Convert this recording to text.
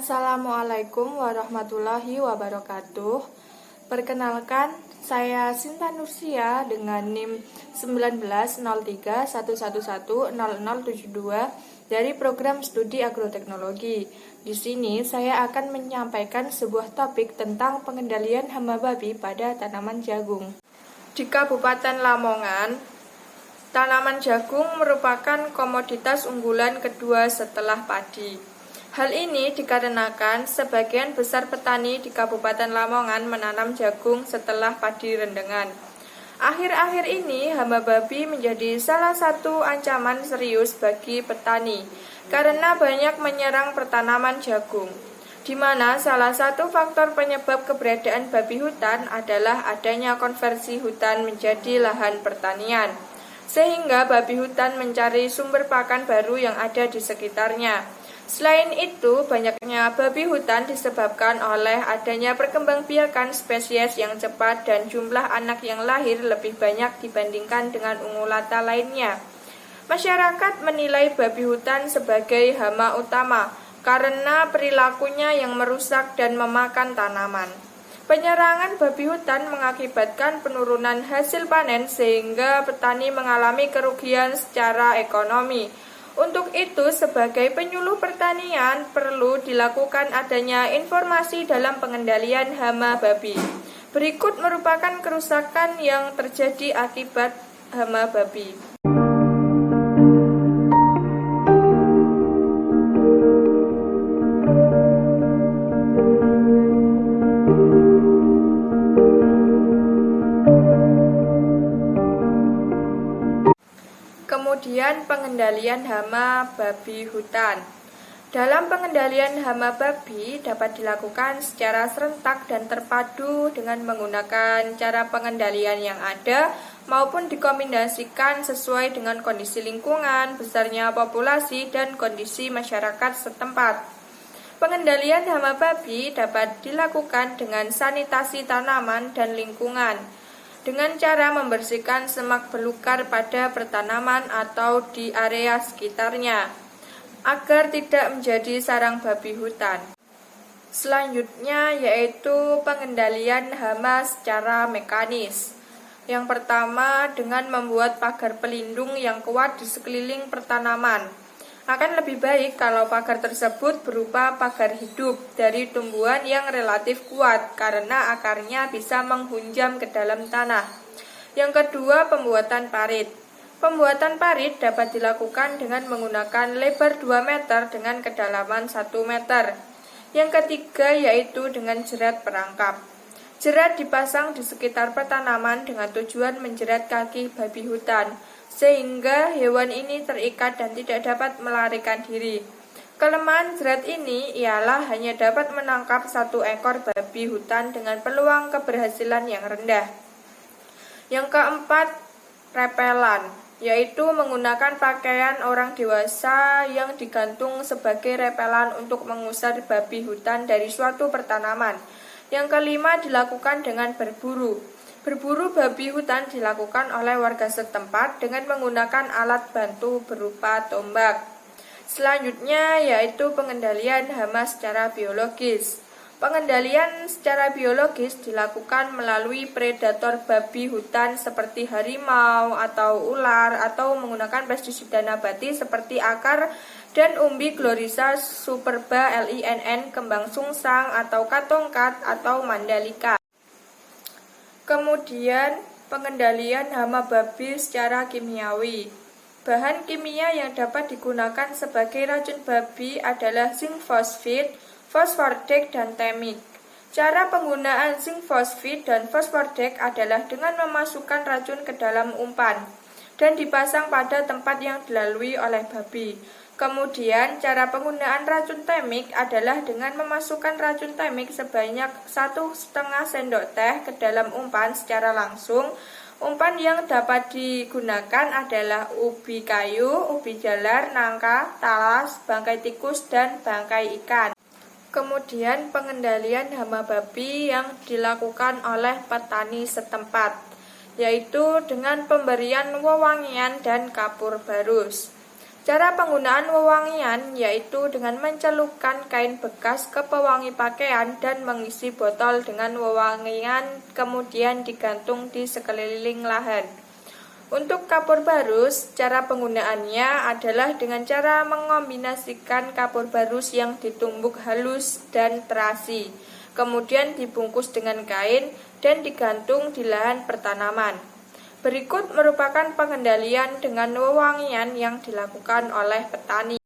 Assalamualaikum warahmatullahi wabarakatuh. Perkenalkan, saya Sinta Nursia dengan NIM 190311100072 dari program studi agroteknologi. Di sini saya akan menyampaikan sebuah topik tentang pengendalian hama babi pada tanaman jagung. Di Kabupaten Lamongan, tanaman jagung merupakan komoditas unggulan kedua setelah padi. Hal ini dikarenakan sebagian besar petani di Kabupaten Lamongan menanam jagung setelah padi rendengan. Akhir-akhir ini hama babi menjadi salah satu ancaman serius bagi petani karena banyak menyerang pertanaman jagung, di mana salah satu faktor penyebab keberadaan babi hutan adalah adanya konversi hutan menjadi lahan pertanian, sehingga babi hutan mencari sumber pakan baru yang ada di sekitarnya. Selain itu, banyaknya babi hutan disebabkan oleh adanya perkembangbiakan spesies yang cepat dan jumlah anak yang lahir lebih banyak dibandingkan dengan ungulata lainnya. Masyarakat menilai babi hutan sebagai hama utama karena perilakunya yang merusak dan memakan tanaman. Penyerangan babi hutan mengakibatkan penurunan hasil panen sehingga petani mengalami kerugian secara ekonomi. Untuk itu, sebagai penyuluh pertanian, perlu dilakukan adanya informasi dalam pengendalian hama babi. Berikut merupakan kerusakan yang terjadi akibat hama babi. Kemudian pengendalian hama babi hutan. Dalam pengendalian hama babi dapat dilakukan secara serentak dan terpadu dengan menggunakan cara pengendalian yang ada maupun dikombinasikan sesuai dengan kondisi lingkungan, besarnya populasi, dan kondisi masyarakat setempat. Pengendalian hama babi dapat dilakukan dengan sanitasi tanaman dan lingkungan, dengan cara membersihkan semak belukar pada pertanaman atau di area sekitarnya, agar tidak menjadi sarang babi hutan. Selanjutnya yaitu pengendalian hama secara mekanis. Yang pertama, dengan membuat pagar pelindung yang kuat di sekeliling pertanaman. Akan lebih baik kalau pagar tersebut berupa pagar hidup dari tumbuhan yang relatif kuat karena akarnya bisa menghunjam ke dalam tanah. Yang kedua, pembuatan parit. Pembuatan parit dapat dilakukan dengan menggunakan lebar 2 meter dengan kedalaman 1 meter. Yang ketiga yaitu dengan jerat perangkap. Jerat dipasang di sekitar pertanaman dengan tujuan menjerat kaki babi hutan, sehingga hewan ini terikat dan tidak dapat melarikan diri. Kelemahan jerat ini ialah hanya dapat menangkap 1 ekor babi hutan dengan peluang keberhasilan yang rendah. Yang keempat, repelan, yaitu menggunakan pakaian orang dewasa yang digantung sebagai repelan untuk mengusir babi hutan dari suatu pertanaman. Yang kelima, dilakukan dengan berburu. Berburu babi hutan dilakukan oleh warga setempat dengan menggunakan alat bantu berupa tombak. Selanjutnya yaitu pengendalian hama secara biologis. Pengendalian secara biologis dilakukan melalui predator babi hutan seperti harimau atau ular, atau menggunakan pestisida nabati seperti akar dan umbi Glorisa superba LINN, kembang sungsang atau katongkat atau mandalika. Kemudian pengendalian hama babi secara kimiawi. Bahan kimia yang dapat digunakan sebagai racun babi adalah zinc fosfit, fosfordek, dan temik. Cara penggunaan zinc fosfit dan fosfordek adalah dengan memasukkan racun ke dalam umpan dan dipasang pada tempat yang dilalui oleh babi. Kemudian cara penggunaan racun temik adalah dengan memasukkan racun temik sebanyak 1,5 sendok teh ke dalam umpan secara langsung. Umpan yang dapat digunakan adalah ubi kayu, ubi jalar, nangka, talas, bangkai tikus, dan bangkai ikan. Kemudian pengendalian hama babi yang dilakukan oleh petani setempat, yaitu dengan pemberian wewangian dan kapur barus. Cara penggunaan wewangian yaitu dengan mencelupkan kain bekas ke pewangi pakaian dan mengisi botol dengan wewangian kemudian digantung di sekeliling lahan. Untuk kapur barus, cara penggunaannya adalah dengan cara mengombinasikan kapur barus yang ditumbuk halus dan terasi, kemudian dibungkus dengan kain dan digantung di lahan pertanaman. Berikut merupakan pengendalian dengan wewangian yang dilakukan oleh petani.